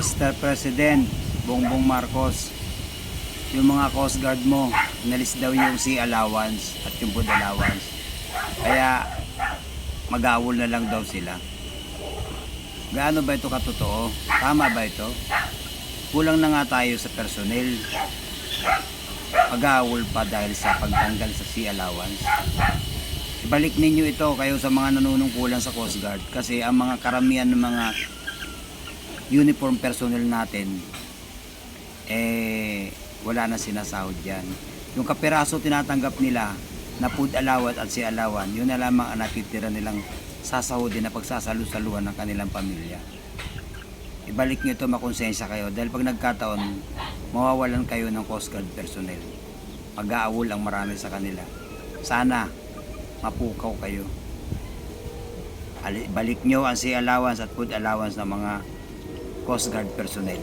Mr. President Bongbong Marcos, yung mga Coast Guard mo, inalis daw yung sea allowance at yung food allowance. Kaya mag-aawol na lang daw sila. Gaano ba ito katotoo? Tama ba ito? Kulang na nga tayo sa personnel. Mag-aawol pa dahil sa pagtanggal sa sea allowance. Ibalik ninyo ito kayo sa mga nanunungkulan sa Coast Guard kasi ang mga karamihan ng mga uniform personnel natin wala na sinasahod yan. Yung kapiraso tinatanggap nila na food allowance at sea allowance, yun na lamang ang natitira nilang sasahodin na pagsasalu-saluhan ng kanilang pamilya. Ibalik nyo ito, makonsensya kayo dahil pag nagkataon mawawalan kayo ng Coast Guard personnel. Pag-aawol ang marami sa kanila. Sana mapukaw kayo. Balik nyo ang sea allowance at food allowance ng mga Coast Guard personnel.